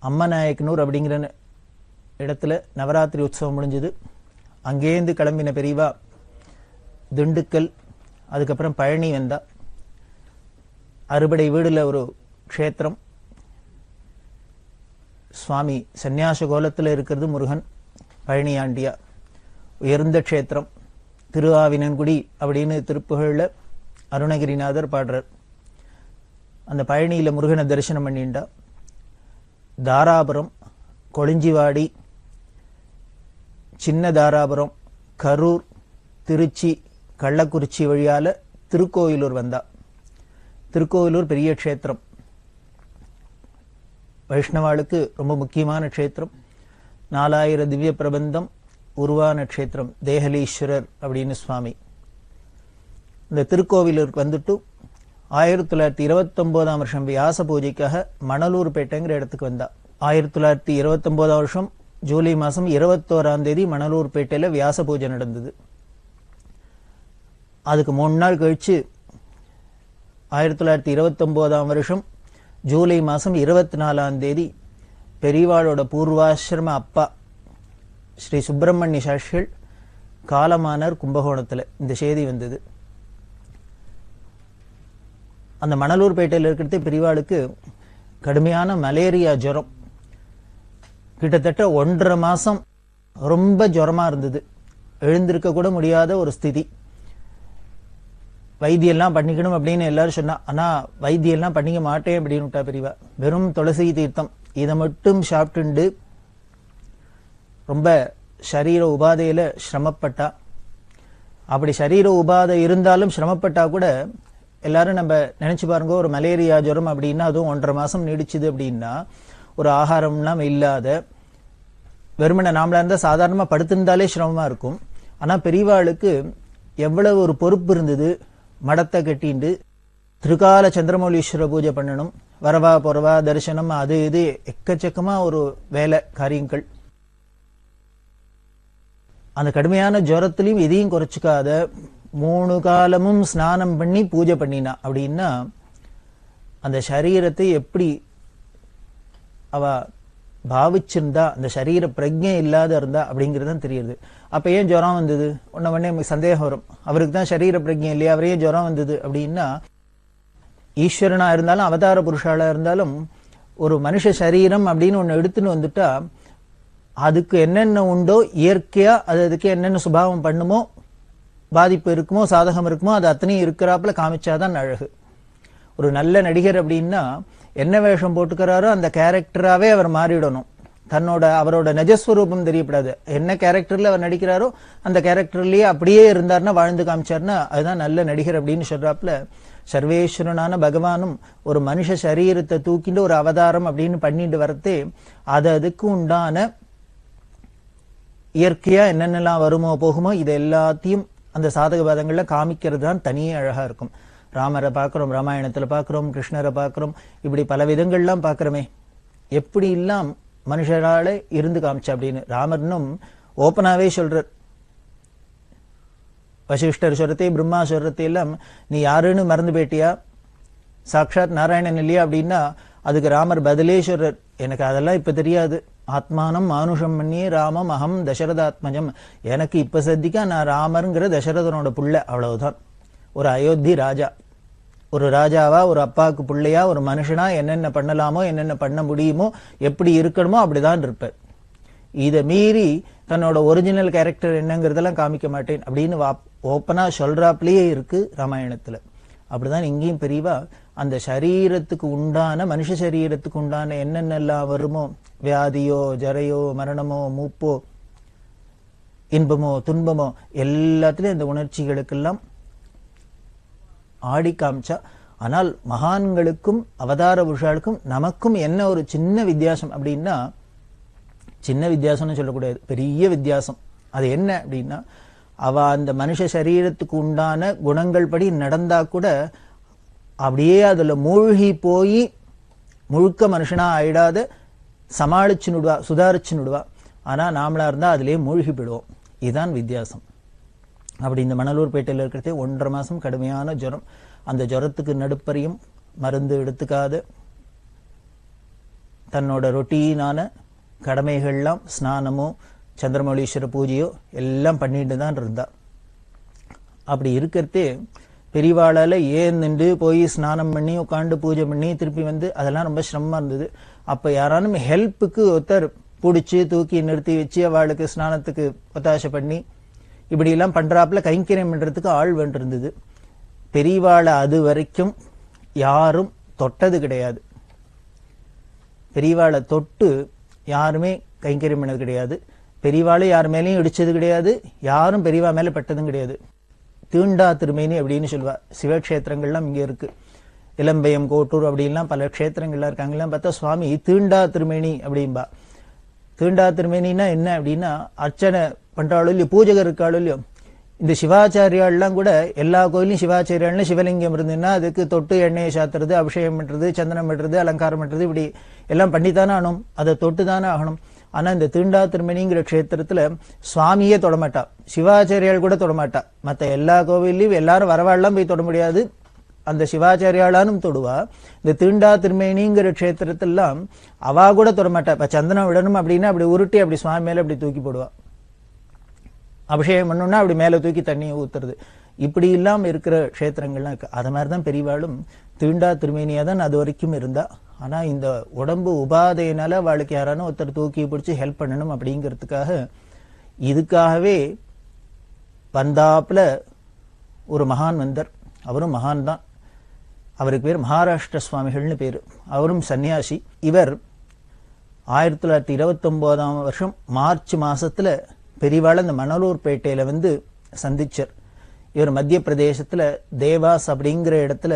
அம்மநாயக்கனூர் அப்படிங்கிற இடத்துல நவராத்திரி உற்சவம் முடிஞ்சது. அங்கேருந்து கிளம்பின பெரியவா திண்டுக்கல், அதுக்கப்புறம் பழனி வந்தா. அறுபடை வீடுல ஒரு க்ஷேத்திரம், சுவாமி சந்நியாச கோலத்தில் இருக்கிறது முருகன், பழனி ஆண்டியா. உயர்ந்த க்ஷேத்திரம், திருஆவினன்குடி அப்படின்னு திருப்புகழ்ல அருணகிரிநாதர் பாடுறார். அந்த பழனியில முருகனை தரிசனம் பண்ணிண்டா. தாராபுரம், கொளிஞ்சிவாடி, சின்ன தாராபுரம், கரூர், திருச்சி, கள்ளக்குறிச்சி வழியால திருக்கோயிலூர் வந்தா. திருக்கோயிலூர் பெரிய க்ஷேத்திரம், வைஷ்ணவாளுக்கு ரொம்ப முக்கியமான க்ஷேத்திரம். 4000 திவ்ய பிரபந்தம் உருவான க்ஷேத்திரம், தேகலீஸ்வரர் அப்படின்னு சுவாமி. இந்த திருக்கோவிலூருக்கு வந்துட்டு 1929ஆம் வருஷம் வியாச பூஜைக்காக மணலூர்பேட்டைங்கிற இடத்துக்கு வந்தா. 1929ஆம் வருஷம் ஜூலை மாசம் 21ஆம் தேதி மணலூர்பேட்டையில வியாச பூஜை நடந்தது. அதுக்கு 3 நாள் கழிச்சு 1929ஆம் வருஷம் ஜூலை மாசம் 24ஆம் தேதி பெரியவாளோட பூர்வாசிரம அப்பா ஸ்ரீ சுப்பிரமணிய சாஸ்திரிகள் காலமானார் கும்பகோணத்துல. இந்த செய்தி வந்தது. அந்த மணலூர்பேட்டையில் இருக்கிறது பெரியவாளுக்கு கடுமையான மலேரியா ஜுரம். கிட்டத்தட்ட 1.5 மாசம் ரொம்ப ஜுரமா இருந்தது. எழுந்திருக்க கூட முடியாத ஒரு ஸ்திதி. வைத்தியெல்லாம் பண்ணிக்கணும் அப்படின்னு எல்லாரும் சொன்னா. ஆனா வைத்தியெல்லாம் பண்ணிக்க மாட்டேன் அப்படின்னு விட்டா பெரியவா. வெறும் துளசி தீர்த்தம் இதை மட்டும் சாப்பிட்டுண்டு ரொம்ப சரீர உபாதையில சிரமப்பட்டா. அப்படி சரீர உபாதை இருந்தாலும் சிரமப்பட்டா கூட எல்லாரும் நம்ம நினைச்சு பாருங்க, ஒரு மலேரியா ஜுரம் அப்படின்னா அதுவும் 1.5 மாசம் நீடிச்சுது அப்படின்னா ஒரு ஆகாரம்லாம் இல்லாத வெறுமனை நாமளா இருந்தா சாதாரணமா படுத்திருந்தாலே சிரமமா இருக்கும். ஆனா பெரியவாளுக்கு எவ்வளவு ஒரு பொறுப்பு இருந்தது. மடத்தை கட்டிண்டு திருக்கால சந்திரமௌலீஸ்வர பூஜை பண்ணணும், வரவா பொறவா தரிசனம், அது இது எக்கச்சக்கமா ஒரு வேலை காரியங்கள். அந்த கடுமையான ஜுரத்திலையும் எதையும் குறைச்சிக்காத 3 காலமும் ஸ்நானம் பண்ணி பூஜை பண்ணினா அப்படின்னா அந்த சரீரத்தை எப்படி அவ பாவிச்சிருந்தா, அந்த சரீர பிரஜை இல்லாத இருந்தா அப்படிங்கிறது தெரியுது. அப்ப ஏன் ஜுரம் வந்தது? உடனே சந்தேகம் வரும், அவருக்கு தான் சரீர பிரஜை இல்லையா, அவரே ஜுரம் வந்தது அப்படின்னா. ஈஸ்வரனா இருந்தாலும் அவதார புருஷாலா இருந்தாலும் ஒரு மனுஷ சரீரம் அப்படின்னு ஒண்ணு எடுத்துன்னு வந்துட்டா அதுக்கு என்னென்ன உண்டோ இயற்கையா அதுக்கு என்னென்ன சுபாவம் பண்ணுமோ, பாதிப்பு இருக்குமோ சாதகம் இருக்குமோ அது அத்தனையும் இருக்கிறாப்புல காமிச்சாதான் அழகு. ஒரு நல்ல நடிகர் அப்படின்னா என்ன வேஷம் போட்டுக்கிறாரோ அந்த கேரக்டராவே அவர் மாறிடணும். அவரோட நிஜஸ்வரூபம் தெரியப்படாது. என்ன கேரக்டர்ல அவர் நடிக்கிறாரோ அந்த கேரக்டர்லயே அப்படியே இருந்தாருன்னா, வாழ்ந்து காமிச்சாருன்னா அதுதான் நல்ல நடிகர் அப்படின்னு சொல்றாப்புல. சர்வேஸ்வரனான பகவானும் ஒரு மனுஷ சரீரத்தை தூக்கிட்டு ஒரு அவதாரம் அப்படின்னு பண்ணிட்டு வரத்தே அதுக்கு உண்டான இயற்கையா என்னென்னலாம் வருமோ போகுமோ இது எல்லாத்தையும் அந்த சாதக பாதங்கள்ல காமிக்கிறது தான் தனியே அழகா இருக்கும். ராமரை பார்க்கிறோம், ராமாயணத்துல பார்க்கிறோம், கிருஷ்ணரை பார்க்கிறோம், இப்படி பல விதங்கள்லாம் பார்க்கிறோமே. எப்படி எல்லாம் மனுஷரால இருந்து காமிச்சா அப்படின்னு ராமர்னும் ஓப்பனாவே சொல்றார். வசிஷ்டர் சொல்றதே பிரம்மா சொல்றதே எல்லாம் நீ யாருன்னு மறந்து போயிட்டியா, சாட்சாத் நாராயணன் இல்லையா அப்படின்னா அதுக்கு ராமர் பதிலே சொல்றார், எனக்கு அதெல்லாம் இப்ப தெரியாது. ஆத்மானம் மானுஷம் பண்ணியே ராமம் அகம் தசரதாத்மஜம். எனக்கு இப்ப சத்திக்கா நான் ராமருங்கிற தசரதனோட புள்ள, அவ்வளவுதான். ஒரு அயோத்தி ராஜா, ஒரு ராஜாவா, ஒரு அப்பாவுக்கு பிள்ளையா, ஒரு மனுஷனா என்னென்ன பண்ணலாமோ என்னென்ன பண்ண முடியுமோ எப்படி இருக்கணுமோ அப்படிதான் இருப்பார். இதை மீறி தன்னோட ஒரிஜினல் கேரக்டர் என்னங்கிறதெல்லாம் காமிக்க மாட்டேன் அப்படின்னு ஓப்பனா சொல்றாப்லயே இருக்கு ராமாயணத்துல. அப்படிதான் இங்கேயும் பெரியவா அந்த சரீரத்துக்கு உண்டான மனுஷ சரீரத்துக்கு உண்டான என்னென்னலாம் வருமோ, வியாதியோ ஜரையோ மரணமோ மூப்போ இன்பமோ துன்பமோ எல்லாத்திலும் இந்த உணர்ச்சிகளுக்கெல்லாம் ஆடி காமிச்சா. ஆனால் மகான்களுக்கும் அவதார புருஷாளுக்கும் நமக்கும் என்ன ஒரு சின்ன வித்தியாசம் அப்படின்னா, சின்ன வித்தியாசம்னு சொல்லக்கூடாது, பெரிய வித்தியாசம். அது என்ன அப்படின்னா, அவ அந்த மனுஷ சரீரத்துக்கு உண்டான குணங்கள் படி நடந்தா கூட அப்படியே அதுல மூழ்கி போய் முழுக்க மனுஷனா ஆயிடாத சமாளிச்சுடுவா, சுதாரிச்சுடுவா. ஆனா நாமளா இருந்தா அதுலயே மூழ்கி போயிடுவோம். இதுதான் வித்தியாசம். அப்படி இந்த மணலூர்பேட்டையில் இருக்கிறதே 1.5 மாசம் கடுமையான ஜுரம். அந்த ஜுரத்துக்கு நடுப்பறியும் மருந்து எடுத்துக்காத தன்னோட ரொட்டீனான கடமைகள்லாம் ஸ்நானமோ சந்திரமௌலீஸ்வர பூஜையோ எல்லாம் பண்ணிட்டு தான் இருந்தா. அப்படி இருக்கிறதே பெரியவாளால ஏன் நின்று போய் ஸ்நானம் பண்ணி உட்காந்து பூஜை பண்ணி திருப்பி வந்து அதெல்லாம் ரொம்ப சிரமமா இருந்தது. அப்ப யாரானும் ஹெல்ப்புக்கு ஒருத்தர் பிடிச்சி தூக்கி நிறுத்தி வச்சு அவளுக்கு ஸ்நானத்துக்கு ஒத்தாசை பண்ணி இப்படி எல்லாம் பண்றாப்புல கைங்கரியம் பண்றதுக்கு ஆள் வேண்டியிருந்தது. பெரியவாளை அது வரைக்கும் யாரும் தொட்டது கிடையாது. பெரியவாளை தொட்டு யாருமே கைங்கரியம் பண்ணது கிடையாது. பெரியவாளை யார் மேலேயும் இடிச்சது கிடையாது. யாரும் பெரியவா மேல பட்டதும் கிடையாது. தீண்டா திருமேனி அப்படின்னு சொல்லுவா. சிவக்ஷேத்திரங்கள்லாம் இங்க இருக்கு. இளம்பயம், கோட்டூர் அப்படின்லாம் பல க்ஷேத்திரங்கள்லாம் இருக்காங்கலாம். பார்த்தா சுவாமி தீண்டா திருமேனி அப்படின்பா. தீண்டா திருமேனின்னா என்ன அப்படின்னா, அர்ச்சனை பண்றாளோ இல்லையோ, பூஜகர் இருக்காளோ இல்லையோ, இந்த சிவாச்சாரியாள்லாம் கூட எல்லா கோயிலும் சிவாச்சாரியாள்னு சிவலிங்கம் இருந்ததுன்னா அதுக்கு தொட்டு எண்ணெயை சாத்துறது, அபிஷேகம் பண்றது, சந்தனம் பண்றது, அலங்காரம் பண்றது, இப்படி எல்லாம் பண்ணித்தானே ஆகணும். அதை தொட்டு தானே ஆகணும். ஆனா இந்த தீண்டா திருமணிங்கிற க்ஷேத்திரத்துல சுவாமியே தொடமாட்டா, சிவாச்சாரியால் கூட தொடமாட்டா. மற்ற எல்லா கோவிலையும் எல்லாரும் வரவாள்லாம் போய் தொட முடியாது, அந்த சிவாச்சாரியாலும் தொடுவா. இந்த தீண்டா திருமேனிங்கிற க்ஷேத்திரத்தெல்லாம் அவா கூட தொடமாட்டா. இப்ப சந்தனம் விடணும் அப்படின்னா அப்படி உருட்டி அப்படி சுவாமி மேல அப்படி தூக்கி போடுவா. அபிஷேகம் பண்ணணும்னா அப்படி மேல தூக்கி தண்ணியை ஊத்துறது. இப்படி இல்லாம இருக்கிற க்ஷேத்திரங்கள்லாம் இருக்கு. அது மாதிரிதான் பெரியவாளும் தீண்டா திருமேனியா தான் அது வரைக்கும் இருந்தா. ஆனா இந்த உடம்பு உபாதையினால அவளுக்கு யாரானும் ஒருத்தர் தூக்கி பிடிச்சி ஹெல்ப் பண்ணணும் அப்படிங்கிறதுக்காக இதுக்காகவே வந்தாப்புல ஒரு மகான் வந்தார். அவரும் மகான் தான். அவருக்கு பேர் மகாராஷ்டிர சுவாமிகள்னு பேரு. அவரும் சன்னியாசி. இவர் 1929 மார்ச் மாசத்துல பெரியவாள் இந்த மணலூர்பேட்டையில வந்து சந்திச்சார். இவர் மத்திய பிரதேசத்துல தேவாஸ் அப்படிங்கிற இடத்துல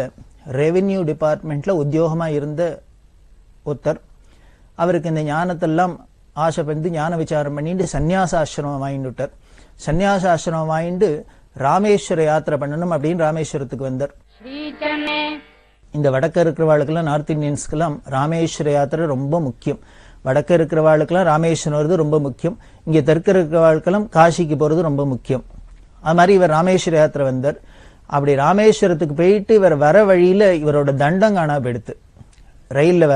ரெவென்யூ டிபார்ட்மெண்ட்ல உத்தியோகமா இருந்த ஒருத்தர். அவருக்கு இந்த ஞானத்தெல்லாம் ஆசைப்பட்டு ஞான விசாரம் பண்ணிட்டு சன்னியாசாசிரமம் வாங்கிட்டார். சன்னியாசாசிரமம் வாங்கிட்டு ராமேஸ்வர யாத்திரை பண்ணணும் அப்படின்னு ராமேஸ்வரத்துக்கு வந்தார். இந்த வடக்க இருக்கிறவாளுக்கெல்லாம், நார்த் இந்தியன்ஸ்க்கெல்லாம் ராமேஸ்வர யாத்திரை ரொம்ப முக்கியம். வடக்க இருக்கிறவாளுக்கெல்லாம் ராமேஸ்வரம் வருது ரொம்ப முக்கியம். இங்க தெற்க இருக்கிறவாளுக்கெல்லாம் காசிக்கு போறது ரொம்ப முக்கியம். அது மாதிரி இவர் ராமேஸ்வர யாத்திரை வந்தார். அப்படி ராமேஸ்வரத்துக்கு போயிட்டு இவர் வர வழியில இவரோட தண்டம் காணா போயிடுத்து. ரயில்ல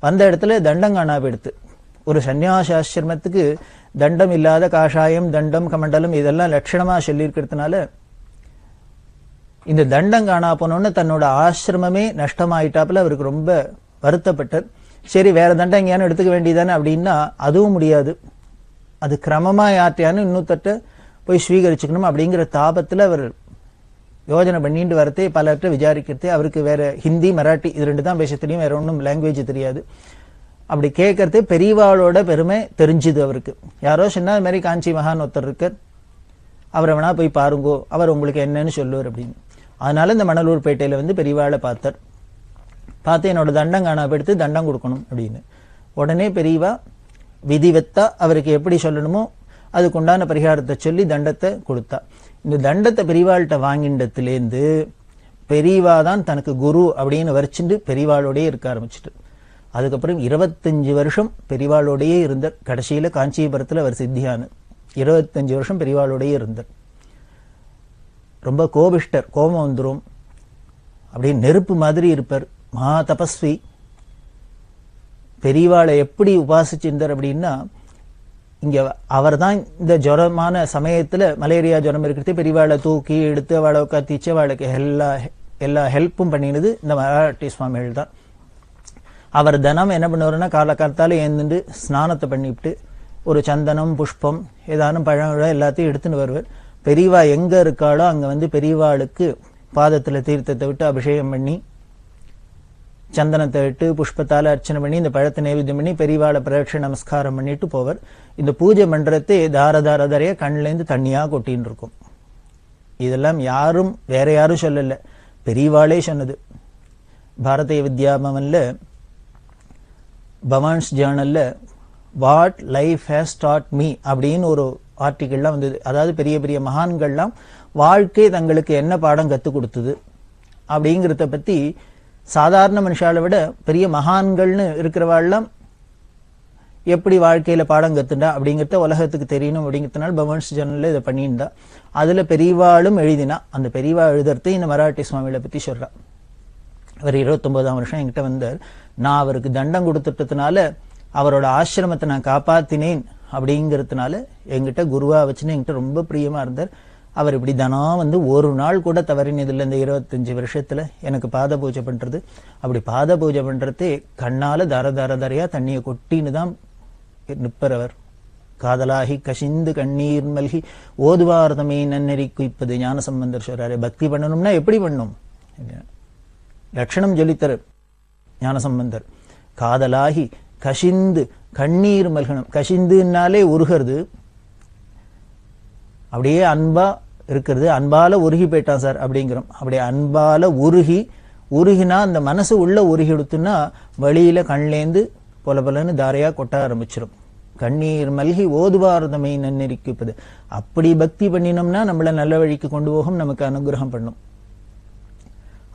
வந்த இடத்துல தண்டம் காணா போயிடுத்து. ஒரு சன்னியாசாசிரமத்துக்கு தண்டம் இல்லாத காஷாயம், தண்டம், கமண்டலம் இதெல்லாம் லட்சணமா சொல்லியிருக்கிறதுனால இந்த தண்டம் காணா போனோன்னு தன்னோட ஆசிரமமே நஷ்டமாயிட்டாப்புல அவருக்கு ரொம்ப வருத்தப்பட்டார். சரி, வேற தண்டம் எங்கேயானு எடுத்துக்க வேண்டியதானே அப்படின்னா அதுவும் முடியாது. அது கிரமமா யார்ட்டையானு இன்னொருத்தட்ட போய் ஸ்வீகரிச்சுக்கணும் அப்படிங்கிற தாபத்துல அவர் யோஜனை பண்ணிட்டு வரத்தே பலர்கிட்ட விசாரிக்கிறதே. அவருக்கு வேற ஹிந்தி, மராட்டி இது ரெண்டு தான் பேச தெரியும், வேற ஒன்றும் லாங்குவேஜ் தெரியாது. அப்படி கேட்கறதே பெரியவாளோட பெருமை தெரிஞ்சுது அவருக்கு. யாரோ சொன்னா இது மாதிரி காஞ்சி மகான் ஒருத்தர் இருக்கார், அவரை வேணா போய் பாருங்கோ, அவர் உங்களுக்கு என்னன்னு சொல்லுவார் அப்படின்னு. அதனால இந்த மணலூர்பேட்டையில வந்து பெரியவாளை பார்த்தார். பார்த்து என்னோட தண்டம் காணா போயிடுத்து, தண்டம் கொடுக்கணும் அப்படின்னு. உடனே பெரியவா விதிவத்தா அவருக்கு எப்படி சொல்லணுமோ அதுக்குண்டான பரிகாரத்தை சொல்லி தண்டத்தை கொடுத்தா. இந்த தண்டத்தை பெரியவாள்கிட்ட வாங்கிண்டத்திலேருந்து பெரியவா தான் தனக்கு குரு அப்படின்னு வரிச்சுட்டு பெரியவாளோடயே இருக்க ஆரம்பிச்சுட்டு, அதுக்கப்புறம் 25 வருஷம் பெரியவாளோடயே இருந்தார். கடைசியில காஞ்சிபுரத்துல அவர் சித்தியான 25 வருஷம் பெரியவாளோடயே இருந்தார். ரொம்ப கோபிஷ்டர், கோபம் வந்துரும், அப்படியே நெருப்பு மாதிரி இருப்பார், மகா தபஸ்வி. பெரியவாளை எப்படி உபாசிச்சிருந்தார் அப்படின்னா, இங்க அவர் தான் இந்த ஜுரமான சமயத்துல மலேரியா ஜுரம் இருக்கிறது பெரியவாளை தூக்கி எடுத்து அவளை கத்திச்சு அவளுக்கு எல்லா ஹெல்ப்பும் பண்ணினது இந்த மராட்டி சுவாமிகள் தான். அவர் தினம் என்ன பண்ணுவாருன்னா காலத்தால ஏந்துட்டு ஸ்நானத்தை பண்ணிவிட்டு ஒரு சந்தனம், புஷ்பம், ஏதானும் பழம் எல்லாத்தையும் எடுத்துன்னு வருவார். பெரியவா எங்க இருக்காளோ அங்க வந்து பெரியவாளுக்கு பாதத்துல தீர்த்தத்தை விட்டு அபிஷேகம் பண்ணி சந்தனத்தை விட்டு புஷ்பத்தால அர்ச்சனை பண்ணி இந்த பழத்தை நைவேத்தியம் பண்ணி பெரியவாளை பிரதட்சண நமஸ்காரம் பண்ணிட்டு போவர். இந்த பூஜை பண்றதே தாரதாரதாரைய கண்ணுல இருந்து தண்ணியா கொட்டின்னு இருக்கும். இதெல்லாம் யாரும் வேற யாரும் சொல்லல, பெரியவாளே சொன்னது. பாரதிய வித்யா பவன்ல பவான்ஸ் ஜேர்னல்ல what life has taught me அப்படின்னு ஒரு ஆர்டிகிள்லாம் வந்தது. அதாவது பெரிய பெரிய மகான்கள்லாம் வாழ்க்கை தங்களுக்கு என்ன பாடம் கற்றுக் கொடுத்தது அப்படிங்கிறத பத்தி சாதாரண மனுஷாலை விட பெரிய மகான்கள்னு இருக்கிறவாள்லாம் எப்படி வாழ்க்கையில பாடம் கத்துண்டா அப்படிங்கிறத உலகத்துக்கு தெரியணும் அப்படிங்கிறதுனால பவன்ஸ் ஜேர்னல்ல இதை பண்ணியிருந்தா. அதுல பெரியவாளும் எழுதினா. அந்த பெரியவா எழுதுறதை இந்த மராட்டி சுவாமிகளை பத்தி சொல்றா. அவர் 29ஆம் வருஷம் என்கிட்ட வந்தார். நான் அவருக்கு தண்டம் கொடுத்துட்டதுனால அவரோட ஆசிரமத்தை நான் காப்பாத்தினேன் அப்படிங்கிறதுனால என்கிட்ட குருவா வச்சுன்னு என்கிட்ட ரொம்ப பிரியமா இருந்தார். அவர் இப்படி தினம் வந்து ஒரு நாள் கூட தவறினதில்லை இந்த 25 வருஷத்துல எனக்கு பாத பூஜை பண்றது. அப்படி பாத பூஜை பண்றதே கண்ணால தரையா தண்ணியை கொட்டின்னு தான் நிற்பவர். காதலாகி கசிந்து கண்ணீர் மல்கி ஓதுவார்தமே நன்னெறி குய்ப்பது ஞானசம்பந்தர் சொல்றாரு. பக்தி பண்ணணும்னா எப்படி பண்ணும் லட்சணம் சொல்லித்தர ஞானசம்பந்தர். காதலாகி கசிந்து கண்ணீர் மல்கணும். கசிந்துனாலே உருகிறது, அப்படியே அன்பா இருக்கிறது. அன்பால உருகி போயிட்டான் சார் அப்படிங்கிறோம். அப்படியே அன்பால உருகினா அந்த மனசு உள்ள உருகி எடுத்துன்னா வழியில கண்லேந்து பொல பொலன்னு தாரையா கொட்ட ஆரம்பிச்சிடும். கண்ணீர் மல்கி ஓதுவார்தமை நன்னெறிக்குப்பது. அப்படி பக்தி பண்ணினோம்னா நம்மள நல்ல வழிக்கு கொண்டு போகும், நமக்கு அனுகிரகம் பண்ணும்.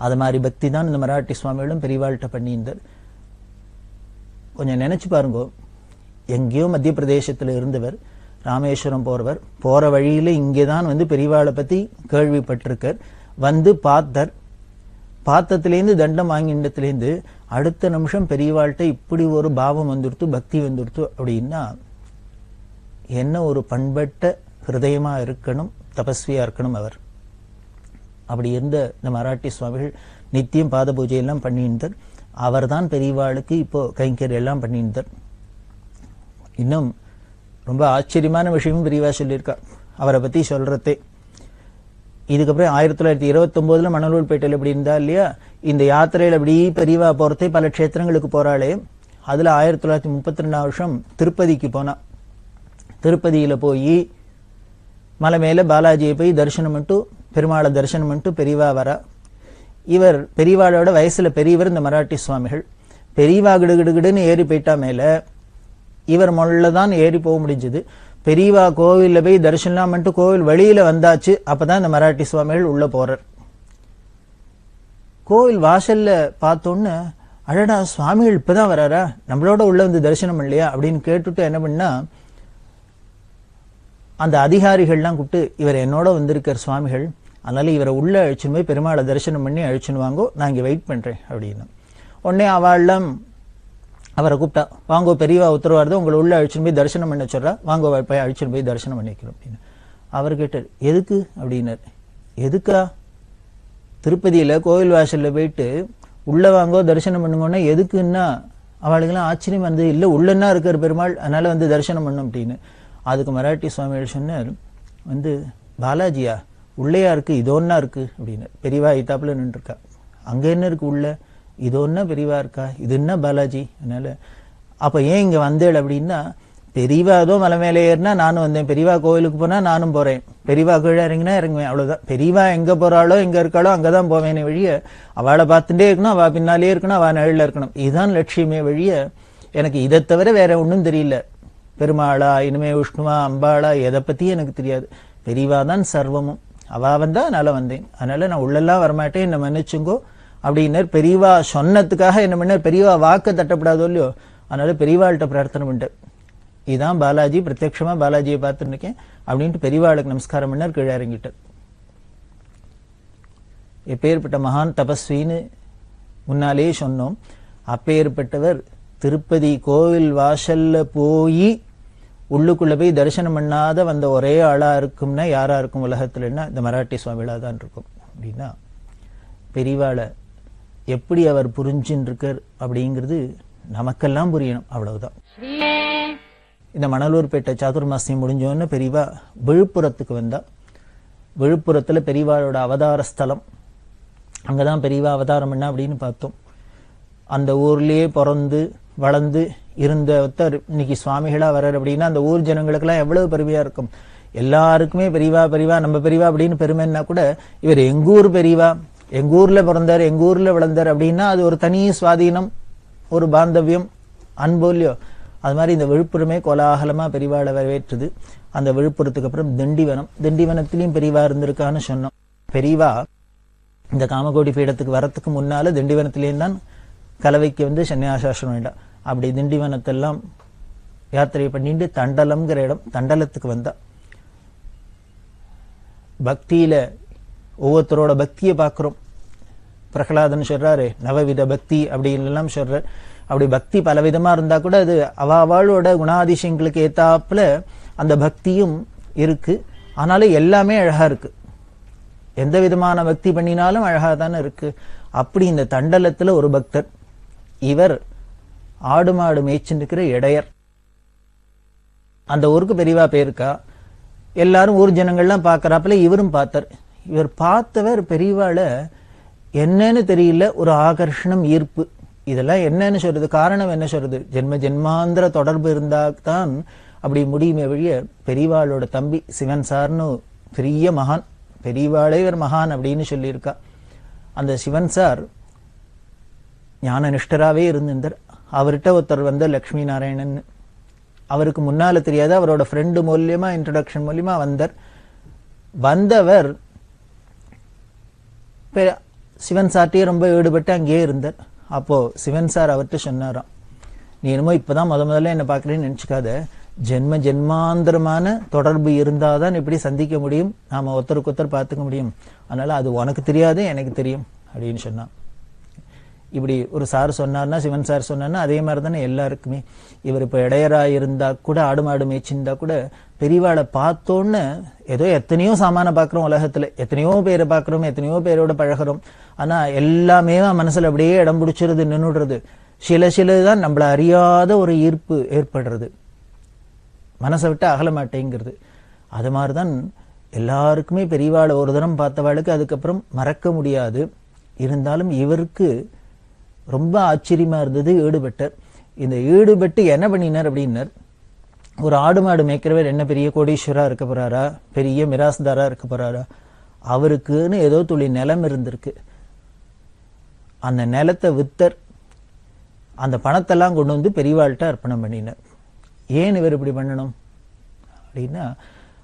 அது மாதிரி பக்தி தான் இந்த மராட்டி சுவாமிகளும் பெரியவாழ்கிட்ட பண்ணியிருந்தார். கொஞ்சம் நினைச்சு பாருங்க, எங்கேயோ மத்திய பிரதேசத்துல இருந்தவர், ராமேஸ்வரம் போறவர், போற வழியில இங்கேதான் வந்து பெரியவாளை பத்தி கேள்விப்பட்டிருக்கார். வந்து பார்த்தத்திலேருந்து தண்டம் வாங்கிண்டத்திலேருந்து அடுத்த நிமிஷம் பெரியவாள்கிட்ட இப்படி ஒரு பாவம் வந்துடுத்து, பக்தி வந்துடுத்து அப்படின்னா என்ன ஒரு பண்பட்ட ஹிருதயமா இருக்கணும், தபஸ்வியா இருக்கணும் அவர். அப்படி இருந்த இந்த மராட்டி சுவாமிகள் நித்தியம் பாத பூஜையெல்லாம் பண்ணியிருந்தார். அவர் தான் பெரியவாளுக்கு இப்போ கைங்கர் எல்லாம் பண்ணியிருந்தார். இன்னும் ரொம்ப ஆச்சரியமான விஷயமும் பெரியவா சொல்லியிருக்கா அவரை பத்தி சொல்றதே. இதுக்கப்புறம் 1929 மணலூர்பேட்டையில் இப்படி இருந்தா இல்லையா, இந்த யாத்திரையில் அப்படி பெரியவா போறதே பல க்ஷேத்திரங்களுக்கு போறாளே. அதுல 1932 வருஷம் திருப்பதிக்கு போனா. திருப்பதியில போய் மலை மேல பாலாஜியை போய் தரிசனம் பண்ணிட்டு பெருமாளை தரிசனம் பண்ணிட்டு பெரியவா வரா. இவர் பெரியவாளோட வயசுல பெரியவர் இந்த மராட்டி சுவாமிகள். பெரியவா கிடுகிடுன்னு ஏறி போயிட்டா மேல, இவர் முள்ளதான் ஏறி போக முடிஞ்சது. பெரியவா கோவில்ல போய் தரிசனம் பண்ணிட்டு கோவில் வெளியில வந்தாச்சு. அப்பதான் இந்த மராட்டி சுவாமிகள் உள்ள போறார். கோவில் வாசல்ல பார்த்தோன்னு, அடடா சுவாமிகள் இப்பதான் வராரா, நம்மளோட உள்ள வந்து தரிசனம் இல்லையா அப்படின்னு கேட்டுட்டு என்ன பண்ணா, அந்த அதிகாரிகள்லாம் கூப்பிட்டு, இவர் என்னோட வந்திருக்கார் சுவாமிகள், அதனால இவரை உள்ள அழிச்சுன்னு போய் பெருமாளை தரிசனம் பண்ணி அழிச்சுன்னு வாங்கோ, நான் இங்க வெயிட் பண்றேன் அப்படின்னு. உடனே அவள்லாம் அவரை கூப்பிட்டா, வாங்கோ பெரியவா உத்தரவாருது, உங்களை உள்ள அழிச்சுன்னு போய் தரிசனம் பண்ண சொல்றா, வாங்கோ போய் அழிச்சுன்னு போய் தரிசனம் பண்ணிக்கணும் அப்படின்னு. அவர் கேட்டார், எதுக்கு அப்படின்னார். எதுக்கா? திருப்பதியில கோவில் வாசல்ல போயிட்டு உள்ள வாங்கோ தரிசனம் பண்ணுங்கன்னா எதுக்குன்னா அவளுக்கெல்லாம் ஆச்சரியம் வந்து, இல்ல உள்ளன்னா இருக்கார் பெருமாள், அதனால வந்து தரிசனம் பண்ணும் அப்படின்னு. அதுக்கு மராட்டி சுவாமிகள் சொன்னார், வந்து பாலாஜியா உள்ளையா இருக்கு, இதோன்னா இருக்கு அப்படின்னு. பெரியவா ஐத்தாப்புல நின்று இருக்கா. அங்க என்ன இருக்கு உள்ள? இதோன்னா பெரியவா இருக்கா, இது என்ன பாலாஜி? அதனால அப்ப ஏன் இங்க வந்தேள் அப்படின்னா, பெரியவா ஏதோ மலை மேலே ஏறினா நானும் வந்தேன், பெரியவா கோவிலுக்கு போனா நானும் போறேன், பெரியவா கீழே இறங்கினா இறங்குவேன், அவ்வளவுதான். பெரியவா எங்க போறாளோ எங்க இருக்காளோ அங்கதான் போவேனே வழிய, அவளை பார்த்துட்டே இருக்கணும், அவ பின்னாலே இருக்கணும், அவ நிழல்ல இருக்கணும், இதுதான் லட்சியமே வழிய எனக்கு இதை தவிர வேற ஒன்றும் தெரியல. பெருமாளா இனிமே விஷ்ணுவா அம்பாளா எதை பத்தி எனக்கு தெரியாது. பெரியவா தான் சர்வமும். அவ வந்தா அதனால வந்தேன், அதனால நான் உள்ளெல்லாம் வரமாட்டேன், என்ன மன்னிச்சுங்கோ அப்படின்னார். பெரியவா சொன்னதுக்காக என்ன பண்ணார், பெரியவா வாக்க தட்டப்படாதோ இல்லையோ, அதனால பெரியவாள்கிட்ட பிரார்த்தனை பண்ணிட்டார். இதுதான் பாலாஜி, பிரத்யட்சமா பாலாஜியை பார்த்துட்டு இருக்கேன் அப்படின்ட்டு பெரியவாளுக்கு நமஸ்காரம் பண்ணார், கீழே இறங்கிட்டார். எப்பேற்பட்ட மகான் தபஸ்வின்னு முன்னாலே சொன்னோம். அப்பேற்பட்டவர் திருப்பதி கோவில் வாசல்ல போய் உள்ளுக்குள்ள போய் தரிசனம் பண்ணாத வந்த ஒரே ஆளா இருக்கும்னா யாரா இருக்கும் உலகத்துலன்னா இந்த மராட்டி சுவாமிகளா தான் இருக்கும். அப்படின்னா பெரியவாளை எப்படி அவர் புரிஞ்சுன்னு இருக்கார் அப்படிங்கிறது நமக்கெல்லாம் புரியணும், அவ்வளவுதான். இந்த மணலூர்பேட்டை சாதுர்மாசியம் முடிஞ்சோன்னு பெரியவா விழுப்புரத்துக்கு வந்தா. விழுப்புரத்துல பெரியவாளோட அவதார ஸ்தலம், அங்கதான் பெரியவா அவதாரம் பண்ணா அப்படின்னு பார்த்தோம். அந்த ஊர்லயே பிறந்து வளர்ந்து இருந்த ஒருத்தர் இன்னைக்கு சுவாமிகளா வர்றார் அப்படின்னா அந்த ஊர் ஜனங்களுக்கெல்லாம் எவ்வளவு பெருமையா இருக்கும். எல்லாருக்குமே பெரியவா பெரியவா நம்ம பெரியவா அப்படின்னு பெருமைன்னா கூட, இவர் எங்கூர் பெரியவா, எங்க ஊர்ல பிறந்தார், எங்க ஊர்ல வளர்ந்தார் அப்படின்னா அது ஒரு தனி சுவாதீனம், ஒரு பாந்தவியம், அன்பு இல்லையோ. அது மாதிரி இந்த விழுப்புரமே கோலாகலமா பெரியவாளை வரவேற்றுது. அந்த விழுப்புரத்துக்கு அப்புறம் திண்டிவனம், திண்டிவனத்திலையும் பெரியவா இருந்திருக்கான்னு சொன்னோம். பெரியவா இந்த காமகோடி பீடத்துக்கு வரத்துக்கு முன்னால திண்டிவனத்திலேயும் தான் கலவைக்கு வந்து சன்னியாசாசனம் வேண்டாம். அப்படி திண்டிவனத்தெல்லாம் யாத்திரை பண்ணிட்டு தண்டலம்ங்கிற இடம், தண்டலத்துக்கு வந்தா. பக்தியில ஒவ்வொருத்தரோட பக்தியை பார்க்கிறோம். பிரகலாதன் சொல்றாரு நவவித பக்தி அப்படின்னு எல்லாம் சொல்றார். அப்படி பக்தி பலவிதமா இருந்தா கூட அது அவளோட குணாதிசயங்களுக்கு ஏத்தாப்புல அந்த பக்தியும் இருக்கு. ஆனாலும் எல்லாமே அழகா இருக்கு. எந்த விதமான பக்தி பண்ணினாலும் அழகா தானே இருக்கு. அப்படி இந்த தண்டலத்துல ஒரு பக்தர், இவர் ஆடு மாடு மேய்ச்சிருக்கிற இடையர். அந்த ஊருக்கு பெரியவா பேருக்கா, எல்லாரும் ஊர் ஜனங்கள்லாம் பார்க்கறாப்புல இவரும் பார்த்தார். இவர் பார்த்தவர் பெரியவாள என்னன்னு தெரியல, ஒரு ஆகர்ஷணம், ஈர்ப்பு. இதெல்லாம் என்னன்னு சொல்றது, காரணம் என்ன சொல்றது? ஜென்ம ஜென்மாந்திர தொடர்பு இருந்தா தான் அப்படி முடியுமே வழிய. பெரியவாளோட தம்பி சிவன் சார்னு பெரிய மகான், பெரியவாளே இவர் மகான் அப்படின்னு சொல்லியிருக்கா. அந்த சிவன் சார் ஞான நிஷ்டராவே இருந்திருந்தார். அவர்கிட்ட ஒருத்தர் வந்த லக்ஷ்மி நாராயணன், அவருக்கு முன்னால தெரியாது, அவரோட ஃப்ரெண்டு மூலியமா இன்ட்ரடக்ஷன் மூலியமா வந்தார். வந்தவர் சிவன் சார்ட்டே ரொம்ப ஈடுபட்டு அங்கேயே இருந்தார். அப்போ சிவன் சார் அவர்கிட்ட சொன்னாராம், நீ என்னமோ இப்பதான் முதல்ல என்ன பாக்குறேன்னு நினைச்சுக்காத, ஜென்ம ஜென்மாந்திரமான தொடர்பு இருந்தாதான் இப்படி சந்திக்க முடியும், நாம ஒருத்தருக்கு ஒருத்தர் பார்த்துக்க முடியும். அதனால அது உனக்கு தெரியாது, எனக்கு தெரியும் அப்படின்னு சொன்னான். இப்படி ஒரு சார் சொன்னார்னா, சிவன் சார் சொன்னார்னா அதே மாதிரி தானே எல்லாருக்குமே. இவர் இப்ப இடையரா இருந்தா கூட, ஆடு மாடு மேய்ச்சிருந்தா கூட, பெரியவாளை பார்த்தோன்னு ஏதோ எத்தனையோ சாமான பாக்குறோம் உலகத்துல, எத்தனையோ பேரை பாக்குறோம், எத்தனையோ பேரோட பழகிறோம். ஆனா எல்லாமே மனசுல அப்படியே இடம் பிடிச்சிருது, நின்னுடுறது. சிலதான் நம்மள அறியாத ஒரு ஈர்ப்பு ஏற்படுறது, மனசை விட்டு அகல மாட்டேங்கிறது. அது மாதிரிதான் எல்லாருக்குமே பெரியவாளை ஒரு தரம் பார்த்தவாளுக்கு அதுக்கப்புறம் மறக்க முடியாது. இருந்தாலும் இவருக்கு ரொம்ப ஆச்சரியமா இருந்தது, ஈடுபட்டார். இந்த ஈடுபட்டு என்ன பண்ணினார் அப்படின்னார், ஒரு ஆடு மாடு மேய்க்கிறவர் என்ன பெரிய கோடீஸ்வரா இருக்க போறாரா, பெரிய மிராஸ்தாரா இருக்க போறாரா? அவருக்குன்னு ஏதோ துளி நிலம் இருந்திருக்கு. அந்த நிலத்தை வித்தர், அந்த பணத்தெல்லாம் கொண்டு வந்து பெரியவாள்கிட்ட அர்ப்பணம் பண்ணினார். ஏன் இவர் இப்படி பண்ணணும் அப்படின்னா,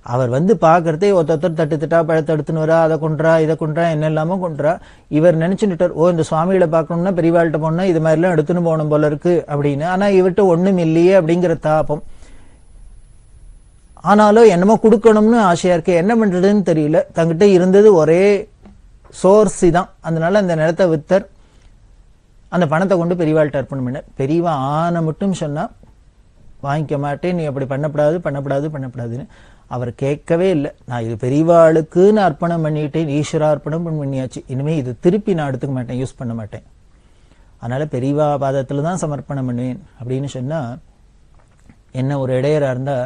அவர் வந்து பாக்குறதே ஒருத்தர் தட்டு தட்டா பழத்தை எடுத்துன்னு வரா, அதை கொன்றா, இதை கொன்றா, என்ன இல்லாம கொன்றா. இவர் நினைச்சுட்டார், ஓ இந்த சுவாமிகளை பார்க்கணும்னா பெரியவாள்கிட்ட போனா இது மாதிரி எல்லாம் எடுத்துன்னு போகணும் போல இருக்கு அப்படின்னு. ஆனா இவர்கிட்ட ஒண்ணும் இல்லையே அப்படிங்கிற தாபம். ஆனாலும் என்னமோ கொடுக்கணும்னு ஆசையா இருக்கு, என்ன பண்றதுன்னு தெரியல. தங்கிட்ட இருந்தது ஒரே சோர்ஸ் தான். அதனால அந்த நிலத்தை வித்தர் அந்த பணத்தை கொண்டு பெரியவாள்கிட்ட அர்ப்பணம் பண்ணார். பெரியவா ஆன மட்டும் சொன்னா, வாங்கிக்க மாட்டேன், நீ அப்படி பண்ணப்படாது பண்ணப்படாது பண்ணப்படாதுன்னு. அவர் கேட்கவே இல்லை. நான் இது பெரியவாளுக்குன்னு அர்ப்பணம் பண்ணிட்டேன், ஈஸ்வரார்ப்பணம் பண்ணியாச்சு, இனிமே இது திருப்பி நான் எடுத்துக்க மாட்டேன், யூஸ் பண்ண மாட்டேன். அதனால பெரியவா பாதத்துல தான் சமர்ப்பணம் பண்ணுவேன் அப்படின்னு சொன்னா, என்ன ஒரு இடையரா இருந்தா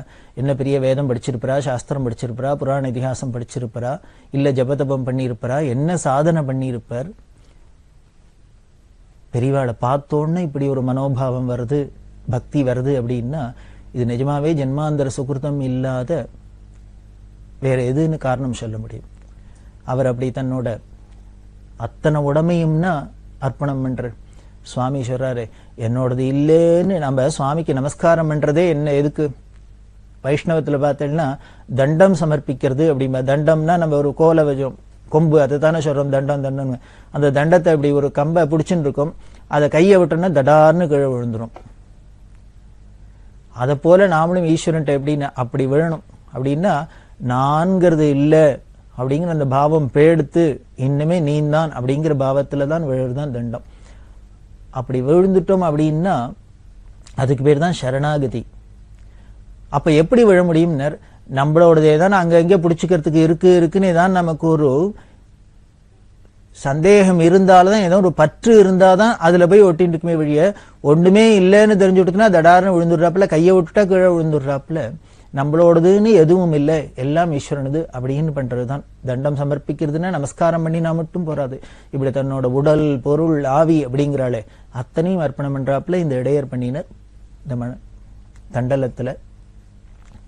என்ன பெரிய வேதம் படிச்சிருப்பா, சாஸ்திரம் படிச்சிருப்பா, புராண இதிகாசம் படிச்சிருப்பா, இல்ல ஜபதபம் பண்ணியிருப்பா, என்ன சாதனை பண்ணியிருப்பார்? பெரியவாளை பார்த்தோன்னு இப்படி ஒரு மனோபாவம் வருது, பக்தி வருது அப்படின்னா, இது நிஜமாவே ஜென்மாந்தர சுகிருதம் இல்லாத வேற எதுன்னு காரணம் சொல்ல முடியும். அவர் அப்படி தன்னோட அத்தனை உடமையும்னா அர்ப்பணம் பண்றார். சுவாமி சொல்றாரு, என்னோடது இல்லைன்னு நம்ம சுவாமிக்கு நமஸ்காரம் பண்றதே என்ன எதுக்கு? வைஷ்ணவத்துல பார்த்தேன்னா தண்டம் சமர்ப்பிக்கிறது அப்படிம்பா. தண்டம்னா நம்ம ஒரு கோலை வச்சோம், கொம்பு, அதை தானே சொல்றோம் தண்டம் தண்டம். அந்த தண்டத்தை அப்படி ஒரு கம்பை பிடிச்சுன்னு இருக்கும், அதை கையை விட்டோம்னா தடார்னு கீழே விழுந்துரும். அதை போல நாமளும் ஈஸ்வரன்ட்ட எப்படின்னா அப்படி விழணும். அப்படின்னா நான்கிறது இல்லை அப்படிங்கிற அந்த பாவம் பேடுத்து, இன்னுமே நீந்தான் அப்படிங்கிற பாவத்துல தான் விழுதான் தண்டம். அப்படி விழுந்துட்டோம் அப்படின்னா அதுக்கு பேர் தான் சரணாகதி. அப்ப எப்படி விழ முடியும்னர், நம்மளோடதே தான் அங்கங்கே பிடிச்சிக்கிறதுக்கு இருக்குன்னு தான் நமக்கு ஒரு சந்தேகம் இருந்தால்தான், ஏதோ ஒரு பற்று இருந்தாதான் அதுல போய் ஒட்டின்னு இருக்குமே வழிய, ஒண்ணுமே இல்லைன்னு தெரிஞ்சு விட்டுனா தடார்னு விழுந்துடுறாப்புல, கையை விட்டுட்டா கீழே விழுந்துடுறாப்புல. நம்மளோடதுன்னு எதுவும் இல்லை, எல்லாம் ஈஸ்வரனது அப்படின்னு பண்றதுதான். தண்டம் சமர்ப்பிக்கிறதுன்னா நமஸ்காரம் பண்ணினா மட்டும் போறாது, இப்படி தன்னோட உடல், பொருள், ஆவி அப்படிங்கிறாளே அத்தனையும் அர்ப்பணம் பண்றாப்புல இந்த இடையர் பண்ணினர். இந்த தண்டலத்துல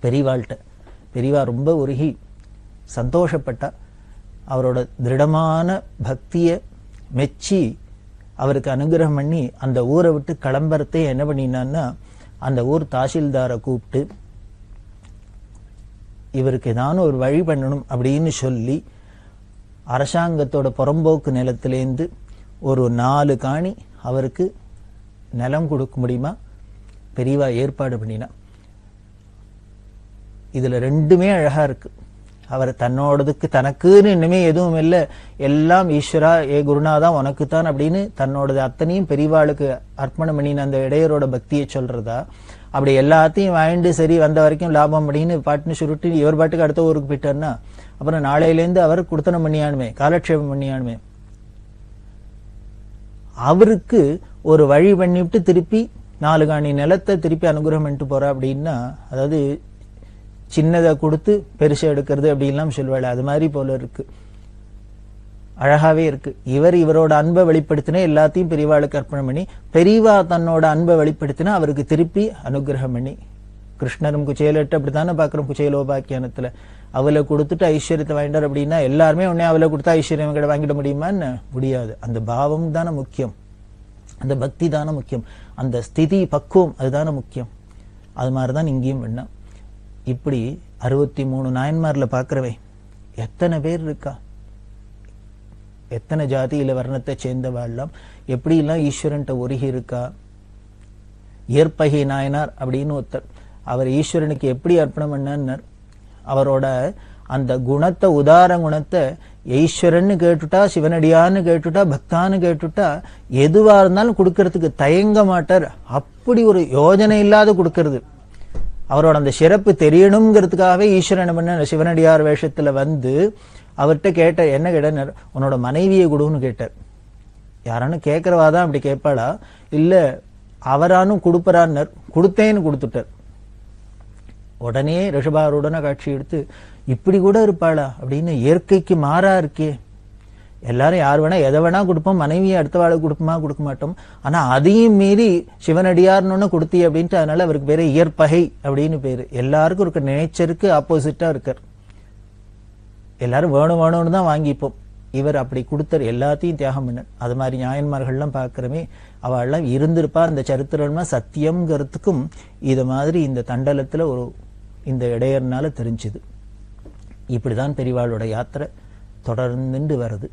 பெரியவாள்கிட்ட பெரியவா ரொம்ப உருகி சந்தோஷப்பட்டா. அவரோட திருடமான பக்திய மெச்சி அவருக்கு அனுகிரகம் பண்ணி அந்த ஊரை விட்டு கிளம்புறதே என்ன பண்ணினான்னா, அந்த ஊர் தாசில்தாரை கூப்பிட்டு இவருக்கு ஏதான ஒரு வழி பண்ணணும் அப்படின்னு சொல்லி, அரசாங்கத்தோட புறம்போக்கு நிலத்திலேருந்து ஒரு 4 காணி அவருக்கு நிலம் கொடுக்க முடியுமா பெரியவா ஏற்பாடு பண்ணினா. இதுல ரெண்டுமே அழகா இருக்கு. அவர் தன்னோடதுக்கு தனக்குன்னு இனிமே எதுவும் இல்லை, எல்லாம் ஈஸ்வரா ஏ குருநாதா உனக்குத்தான் அப்படின்னு தன்னோடது அத்தனையும் பெரியவாளுக்கு அர்ப்பணம் பண்ணின அந்த இடையரோட பக்தியை சொல்றதா? அப்படி எல்லாத்தையும் வாங்கிட்டு சரி வந்த வரைக்கும் லாபம் அப்படின்னு பாட்டுன்னு சுருட்டி இவர் பாட்டுக்கு அடுத்த ஊருக்கு போயிட்டார்னா அப்புறம் நாளையிலேருந்து அவர் குடுத்தனம் பண்ணியானுமே, காலக்ஷேபம் பண்ணியானுமே. அவருக்கு ஒரு வழி பண்ணிவிட்டு திருப்பி 4 காணி நிலத்தை திருப்பி அனுகிரகம் பண்ணிட்டு போறா அப்படின்னா, அதாவது சின்னதை கொடுத்து பெருசை எடுக்கிறது அப்படின்லாம் சொல்வாள். அது மாதிரி போல இருக்கு, அழகாவே இருக்கு. இவரோட அன்பை வெளிப்படுத்தினா எல்லாத்தையும் பெரியவாளுக்கு அர்ப்பணம் பண்ணி, பெரியவா தன்னோட அன்பை வெளிப்படுத்தினா அவருக்கு திருப்பி அனுகிரகம் பண்ணி. கிருஷ்ணரும் குச்சேலட்டு அப்படித்தானே பாக்குறோம். குச்சேலோபாக்கியானத்துல அவளை கொடுத்துட்டு ஐஸ்வர்யத்தை வாங்கிட்டார் அப்படின்னா எல்லாருமே உடனே அவளை கொடுத்தா ஐஸ்வர்யம் கிட்ட வாங்கிட முடியுமான்னு முடியாது. அந்த பாவம் தானே முக்கியம், அந்த பக்தி தானே முக்கியம், அந்த ஸ்திதி பக்குவம் அதுதானே முக்கியம். அது மாதிரிதான் இங்கேயும் வேணாம். இப்படி 63 நாயன்மார்ல பாக்குறவை எத்தனை பேர் இருக்கா, எத்தனை ஜாதியில வர்ணத்தை சேர்ந்தவாழ்லாம், எப்படி எல்லாம் ஈஸ்வரன்ட்ட ஒருகி இருக்கா. ஏற்பகை நாயனார் அப்படின்னு ஒருத்தர், அவர் ஈஸ்வரனுக்கு எப்படி அர்ப்பணம் பண்ணார். அவரோட அந்த குணத்தை, உதார குணத்தை ஈஸ்வரன்னு கேட்டுட்டா, சிவனடியான்னு கேட்டுட்டா, பக்தான்னு கேட்டுட்டா எதுவா இருந்தாலும் கொடுக்கறதுக்கு தயங்க மாட்டார். அப்படி ஒரு யோஜனை இல்லாத கொடுக்கறது. அவரோட அந்த சிறப்பு தெரியணுங்கிறதுக்காகவே ஈஸ்வரன் பண்ண சிவனடியார் வேஷத்துல வந்து அவர்கிட்ட கேட்ட என்ன கேட்டார், உன்னோட மனைவியை கொடுன்னு கேட்டார். யாரானு கேட்கறவாதான் அப்படி கேட்பாளா? இல்ல அவரானும் கொடுப்பறான்னர். கொடுத்தேன்னு கொடுத்துட்டார். உடனே ரிஷபாரூடன காட்சி எடுத்து இப்படி கூட இருப்பாளா அப்படின்னு, இயற்கைக்கு மாறா இருக்கே. எல்லாரும் யார் வேணா எதை வேணா கொடுப்போம், மனைவியை அடுத்த வாழை கொடுப்போமா கொடுக்க மாட்டோம். ஆனா அதையும் மீறி சிவனடியார்னு கொடுத்தி அப்படின்ட்டு, அதனால அவருக்கு பேரு இயற்பகை அப்படின்னு பேரு. எல்லாருக்கும் இருக்க நேச்சருக்கு ஆப்போசிட்டா இருக்கார். எல்லாரும் வேணும் வேணும்னு தான் வாங்கிப்போம். இவர் அப்படி கொடுத்தார், எல்லாத்தையும் தியாகம் பண்ணார். அது மாதிரி நியாயன்மார்கள்லாம் பார்க்கிறமே, அவெல்லாம் இருந்திருப்பா. அந்த சரித்திரம்னா சத்தியம்ங்கிறதுக்கும் இது மாதிரி இந்த தண்டலத்துல ஒரு இந்த இடையர்னால தெரிஞ்சுது. இப்படிதான் பெரியவாளோட யாத்திரை தொடர்ந்து வருது.